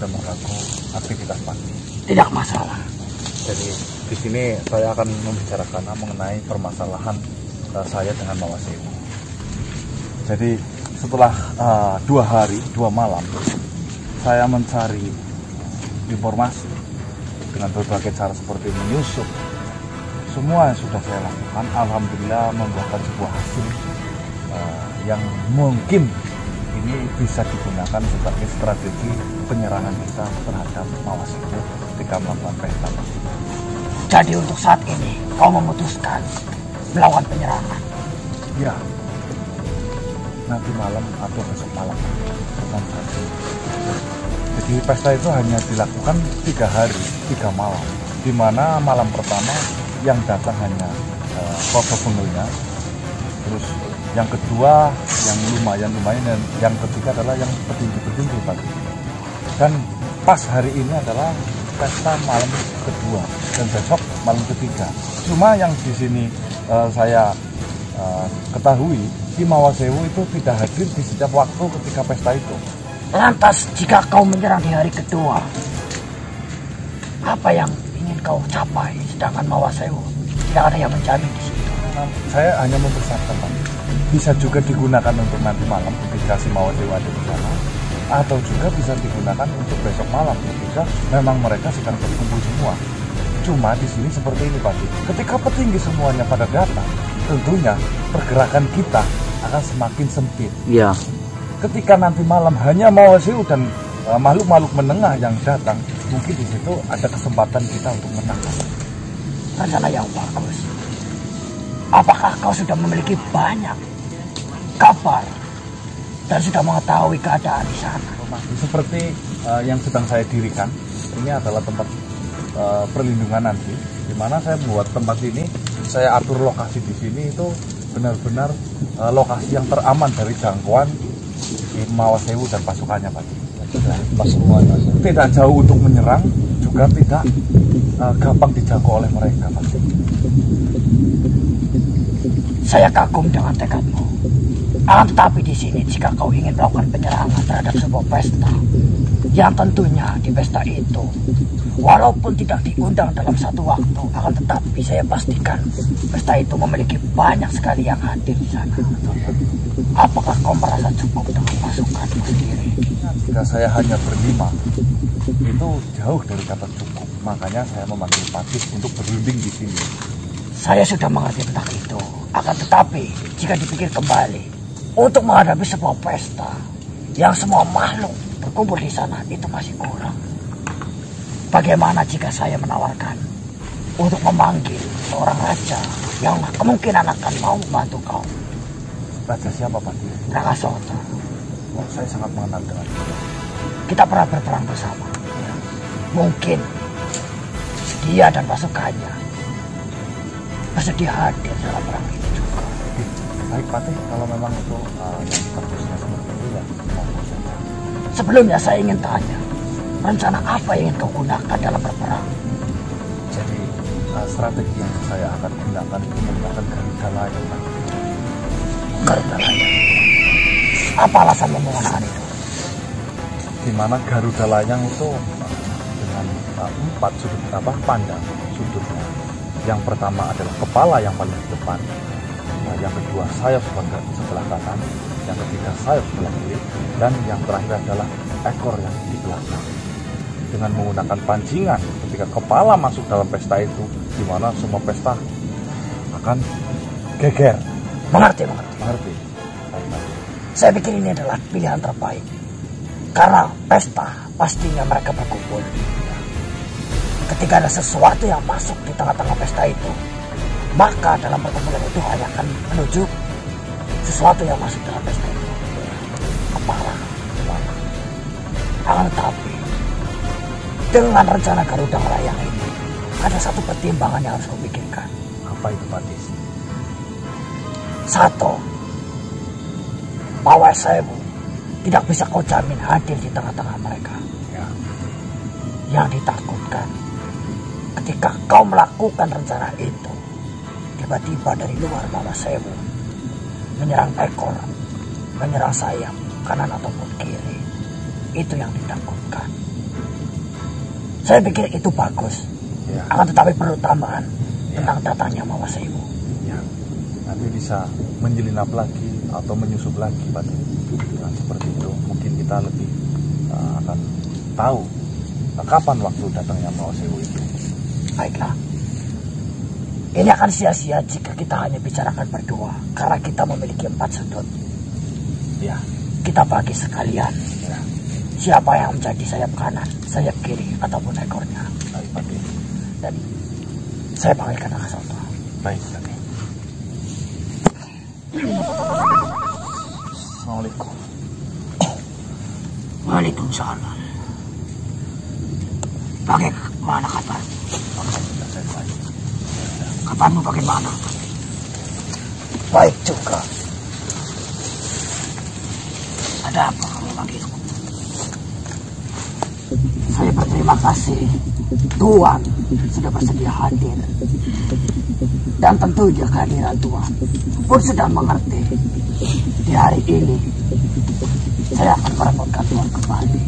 sudah mengganggu aktivitas pagi. Tidak masalah. Jadi di sini saya akan membicarakan mengenai permasalahan saya dengan Mawasewu. Jadi setelah 2 hari 2 malam saya mencari informasi dengan berbagai cara seperti menyusup, semua yang sudah saya lakukan, alhamdulillah membuahkan sebuah hasil yang mungkin ini bisa digunakan sebagai strategi penyerangan kita terhadap Mawasewu ketika melakukan pesta. Jadi untuk saat ini kau memutuskan melakukan penyerangan? Ya, nanti malam atau besok malam. Jadi pesta itu hanya dilakukan 3 hari 3 malam, di mana malam pertama yang datang hanya Koso Bengelnya, terus yang kedua yang lumayan, dan yang ketiga adalah yang petinggi tadi. Dan pas hari ini adalah pesta malam kedua dan besok malam ketiga. Cuma yang di sini saya ketahui, di Mawasewu itu tidak hadir di setiap waktu ketika pesta itu. Lantas jika kau menyerang di hari kedua, apa yang ingin kau capai? Sedangkan Mawasewu tidak ada yang menjamin di situ. Saya hanya membesarkan, Pak. Bisa juga digunakan untuk nanti malam ketika si Mawasewu ada di sana, atau juga bisa digunakan untuk besok malam ketika memang mereka sedang berkumpul semua. Cuma di sini seperti ini, Pak. Ketika petinggi semuanya pada datang, tentunya pergerakan kita akan semakin sempit. Iya. Ketika nanti malam hanya Mawasewu dan makhluk-makhluk menengah yang datang, mungkin di situ ada kesempatan kita untuk menang. Rencana yang bagus. Apakah kau sudah memiliki banyak kabar dan sudah mengetahui keadaan di sana? Seperti yang sedang saya dirikan, ini adalah tempat perlindungan nanti, di mana saya membuat tempat ini, saya atur lokasi di sini itu benar-benar lokasi yang teraman dari jangkauan Mawasewu dan pasukannya, Pak. Tidak jauh untuk menyerang, juga tidak gampang dijangkau oleh mereka, Pak. Saya kagum dengan tekadmu. Tetapi di sini jika kau ingin melakukan penyerangan terhadap sebuah pesta, yang tentunya di pesta itu, walaupun tidak diundang dalam satu waktu, akan tetapi saya pastikan pesta itu memiliki banyak sekali yang hadir di sana. Apakah kau merasa cukup dengan pasukanmu sendiri? Jika saya hanya berlima, itu jauh dari kata cukup. Makanya saya memanggil Patis untuk berunding di sini. Saya sudah mengerti tentang itu. Akan tetapi, jika dipikir kembali, untuk menghadapi sebuah pesta yang semua makhluk berkumpul di sana, itu masih kurang. Bagaimana jika saya menawarkan untuk memanggil seorang raja yang kemungkinan akan mau membantu kau? Raja siapa, Pak? Raka Sota. Oh, saya sangat mengenal dengan dia. Kita pernah berperang bersama. Mungkin dia dan pasukannya bersedia hadir dalam perang itu juga. Baik, Patih, kalau memang itu yang bagusnya seperti itu ya. Sebelumnya saya ingin tanya, rencana apa yang ingin kau gunakan dalam berperang? Jadi strategi yang saya akan gunakan itu menggunakan Garuda Layang, Pak. Garuda Layang. Apa alasan menggunakan itu? Di mana Garuda Layang itu dengan 4 sudut pandang sudutnya. Yang pertama adalah kepala yang paling di depan, yang kedua sayap sebelah kanan, yang ketiga sayap sebelah kiri, dan yang terakhir adalah ekor yang di belakang. Dengan menggunakan pancingan ketika kepala masuk dalam pesta itu, di mana semua pesta akan geger. Mengerti. Saya pikir ini adalah pilihan terbaik. Karena pesta pastinya mereka berkumpul. Ketika ada sesuatu yang masuk di tengah-tengah pesta itu, maka dalam perkumpulan itu hanya akan menuju sesuatu yang masuk dalam pesta itu. Kepala. Akan tetapi, dengan rencana Garuda Layang ini, ada satu pertimbangan yang harus kau pikirkan. Apa itu, Pak Tis? 1. Mawasewu tidak bisa kau jamin hadir di tengah-tengah mereka. Ya. Yang ditakutkan, ketika kau melakukan rencana itu, tiba-tiba dari luar Mawasewu menyerang ekor, menyerang sayap kanan ataupun kiri. Itu yang ditakutkan. Saya pikir itu bagus. Ya. Akan tetapi perlu tambahan tentang datanya Mawasemu. Ya. Nanti bisa menyelinap lagi atau menyusup lagi, Pak. Dengan seperti itu mungkin kita lebih akan tahu kapan waktu datangnya Mawasemu itu. Baiklah. Ini akan sia-sia jika kita hanya bicarakan berdua, karena kita memiliki 4 sudut. Ya. Kita bagi sekalian. Ya. Siapa yang menjadi sayap kanan, sayap kiri, ataupun ekornya. Baik, Pak. Dan saya panggilkan Akasoto. Baik, Pak. Assalamualaikum. Waalaikumsalam. Bagaimana kabarmu? Alhamdulillah saya baik. Kabarmu bagaimana? Baik juga. Ada apa kamu panggilku? Saya berterima kasih Tuan sudah bersedia hadir. Dan tentunya kehadiran Tuan pun sudah mengerti. Di hari ini saya akan merepotkan Tuan kembali.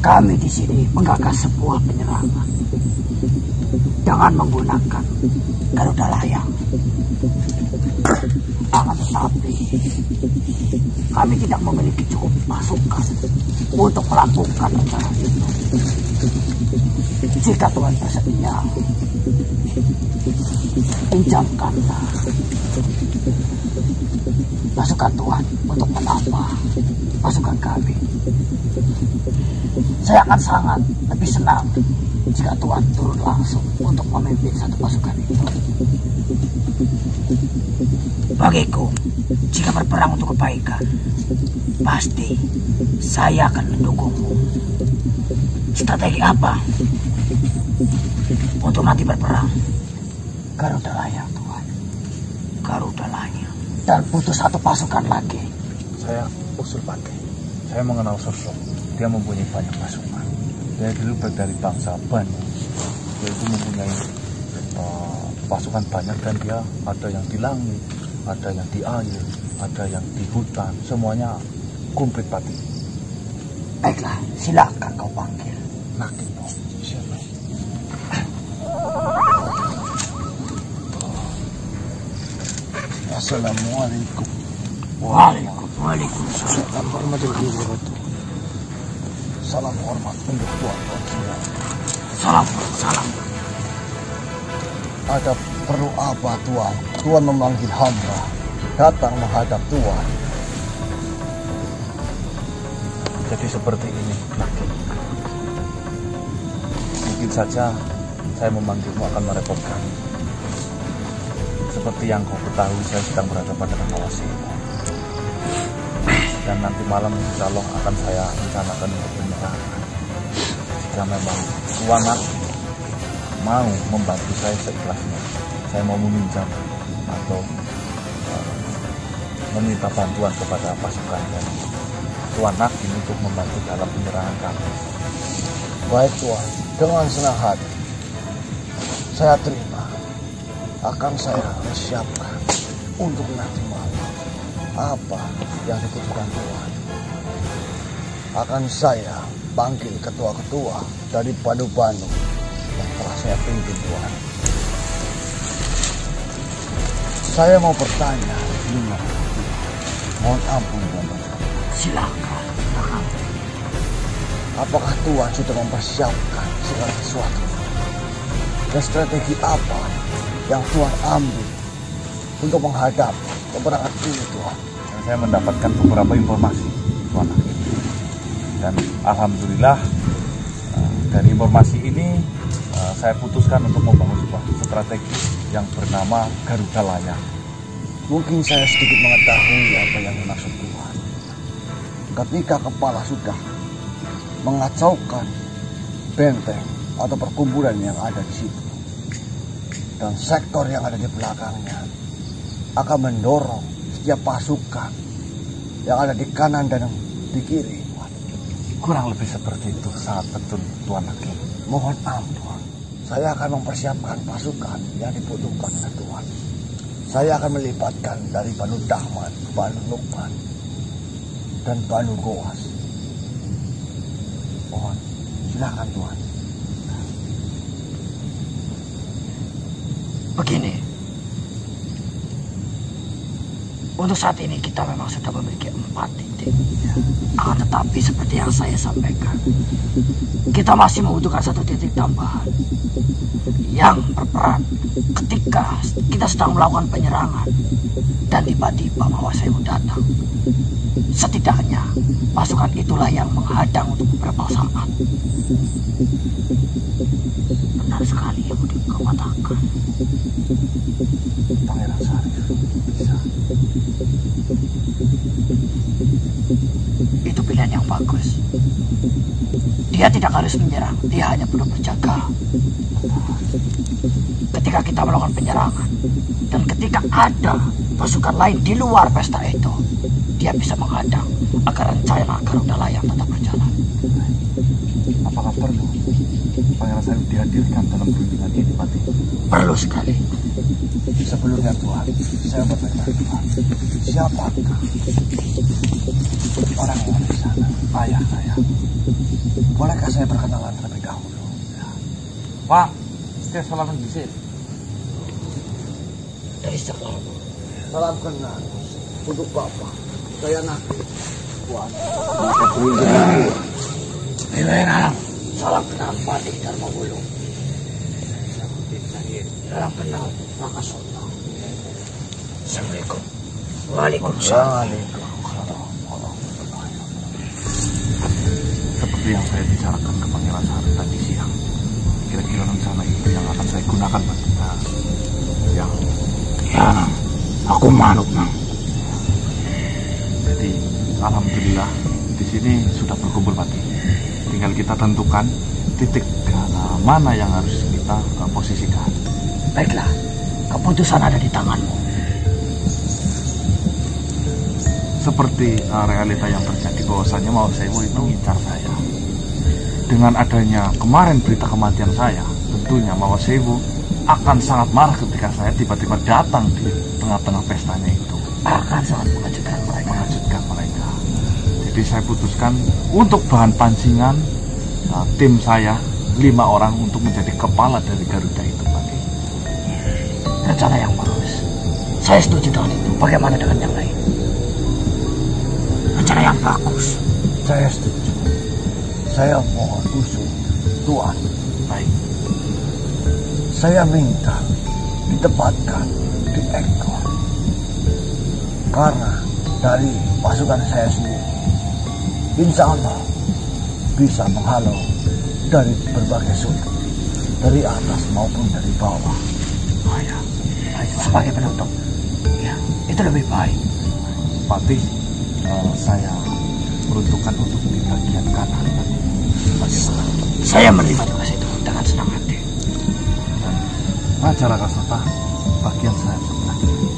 Kami di sini menggagas sebuah penyerangan dengan menggunakan Garuda Layang. Akan tetapi kami tidak memiliki cukup pasukan untuk melakukan rencana itu. Jika Tuhan bersedia, pinjamkanlah pasukan Tuhan untuk menambah pasukan kami. Saya akan sangat lebih senang jika Tuhan turun langsung untuk memimpin satu pasukan itu. Bagiku, jika berperang untuk kebaikan, pasti saya akan mendukungmu. Strategi apa untuk nanti berperang? Garuda Layang, Tuhan. Garuda Layang. Dan butuh satu pasukan lagi. Saya usul pakai. Saya mengenal sosok. Dia mempunyai banyak pasukan. Dia dulu dari bangsa Banu. Dia itu mempunyai pasukan banyak dan dia ada yang di langit, ada yang di air, ada yang di hutan. Semuanya komplit, Pati. Baiklah, silakan kau panggil. Nakimo. Siapa? Assalamualaikum. Waalaikumsalam warahmatullahi wabarakatuh. Salam hormat untuk tuan-tuan semua. Salam. Ada perlu apa, Tuan? Tuan memanggil hamba datang menghadap Tuan. Jadi seperti ini, Naki. Mungkin saja saya memanggilmu akan merepotkan. Seperti yang kau ketahui, saya sedang berhadapan dengan Mawasemu. Dan nanti malam insya Allah akan saya rencanakan untuk penyerangan. Jika memang Tuan mau membantu saya seikhlasnya, saya mau meminjam atau meminta bantuan kepada pasukan dan Tuan Nakim untuk membantu dalam penyerangan kami. Baik, Tuan, dengan senang hati saya terima. Akan saya persiapkan untuk nanti malam apa yang dibutuhkan Tuan. Akan saya panggil ketua-ketua dari Banu-Banu yang telah saya pimpin, Tuan. Saya mau bertanya, mohon ampun, Tuan. Silakan. Apakah Tuan sudah mempersiapkan segala sesuatu? Dan strategi apa yang Tuan ambil untuk menghadapi peperangan ini, Tuan? Saya mendapatkan beberapa informasi, Tuan Hakim. Dan alhamdulillah dari informasi ini saya putuskan untuk membangun sebuah strategi yang bernama Garuda Layang. Mungkin saya sedikit mengetahui apa yang dimaksud Tuhan. Ketika kepala sudah mengacaukan benteng atau perkumpulan yang ada di situ, dan sektor yang ada di belakangnya akan mendorong setiap pasukan yang ada di kanan dan di kiri. Kurang lebih seperti itu, sangat betul, Tuan Hakim. Mohon ampun, saya akan mempersiapkan pasukan yang dibutuhkan oleh Tuan. Saya akan melibatkan dari Banu Dahman, Banu Lukman, dan Banu Goas. Mohon, silakan Tuan. Begini, untuk saat ini kita memang sudah memiliki 4 titik. Akan tetapi seperti yang saya sampaikan, kita masih membutuhkan 1 titik tambahan yang berperan ketika kita sedang melakukan penyerangan dan tiba-tiba Mawasewu datang. Setidaknya pasukan itulah yang menghadang untuk beberapa saat. Benar sekali yang kau katakan. Pangeran Sarif bisa. Itu pilihan yang bagus. Dia tidak harus menyerang, dia hanya perlu berjaga. Ketika kita melakukan penyerangan dan ketika ada pasukan lain di luar pesta itu, dia bisa menghadang agar rencana Garuda Layang tetap berjalan. Apakah perlu Pangeran Sarif dihadirkan dalam perundingan ini, Pati? Perlu sekali. Sebelumnya Tuhan, saya bertanya Tuhan, siapakah orang yang ada di sana? Ayah. Bolehkah saya berkenalan terlebih dahulu? Ya. Pak, saya salam bisik. Dari sekarang, Salam kenal untuk Bapak. Saya Nabi. Tuhan. Wilayah salam kenal Patih Dharma Wulung. Salam kenal Raka Sota. Assalamualaikum. Waalaikumsalam. Seperti yang saya bicarakan ke Pangeran Sarif tadi siang, kira-kira rencana itu yang akan saya gunakan, Pak. Ya, aku manut, Nang. Jadi alhamdulillah di sini sudah berkumpul, Pak. Tinggal kita tentukan titik mana yang harus kita posisikan. Baiklah, keputusan ada di tanganmu. Seperti realita yang terjadi bahwasanya Mawasewu itu mengincar saya. Dengan adanya kemarin berita kematian saya, tentunya Mawasewu akan sangat marah ketika saya tiba-tiba datang di tengah-tengah pestanya itu. Akan sangat mengejutkan mereka. Jadi saya putuskan untuk bahan pancingan tim saya 5 orang untuk menjadi kepala dari Garuda itu, Pak. Rencana yang bagus. Saya setuju dengan itu. Bagaimana dengan yang lain? Rencana yang bagus. Saya setuju. Saya mohon usul Tuhan. Baik. Saya minta ditempatkan di ekor. Karena dari pasukan saya sendiri, insya Allah bisa menghalau dari berbagai sudut, dari atas maupun dari bawah. Oh ya, sebagai penutup, ya itu lebih baik. Patih, saya peruntukkan untuk di bagian kanan. Bagaimana? Saya menerima tugas itu dengan senang hati. Dan Raja Raka Sota bagian saya sebelah kiri.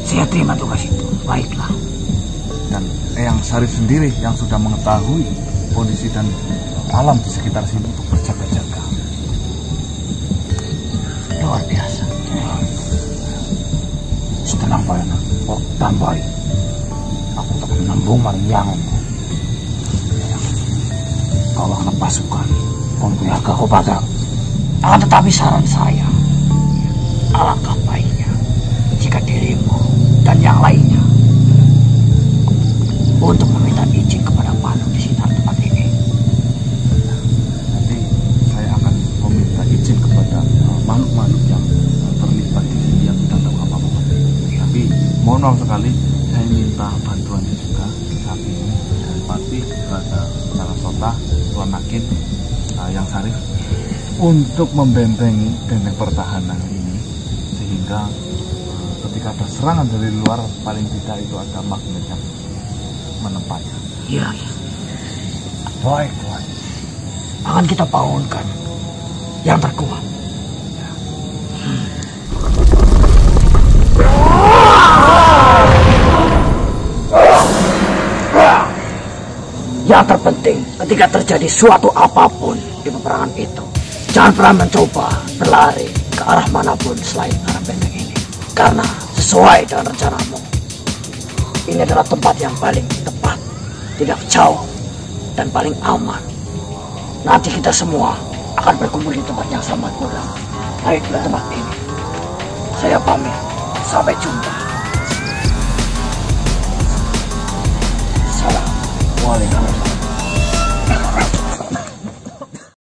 Saya terima tugas itu. Baiklah. Dan Eyang Sarif sendiri yang sudah mengetahui kondisi dan alam di sekitar sini untuk berjaga-jaga. Luar biasa. Setelah banyak tambah, aku tak menambung mariang. Kau akan pasukan pembiaga kau badak. Akan tetapi saran saya, alangkah baiknya jika dirimu dan yang lainnya untuk meminta izin kepada Panu di sekitar tempat ini. Nanti saya akan meminta izin kepada makhluk-makhluk yang terlibat di sini yang tidak tahu apa-apa. Tapi mohon maaf sekali, saya minta bantuannya juga saat ini dari Patih, Raja Raka Sota, Tuan Nakin, Yang Sarif untuk membentengi benteng pertahanan ini sehingga ketika ada serangan dari luar paling tidak itu ada magnet yang menempatnya. Iya. Baik, Tuhan. Akan kita bangunkan yang terkuat. Yang terpenting ketika terjadi suatu apapun di peperangan itu, jangan pernah mencoba berlari ke arah manapun selain arah benteng ini. Karena sesuai dengan rencanamu, ini adalah tempat yang paling tepat, tidak jauh dan paling aman. Nanti kita semua akan berkumpul di tempat yang sama pula, baik di tempat ini Saya pamit. Sampai jumpa. Salam. Waalaikumsalam.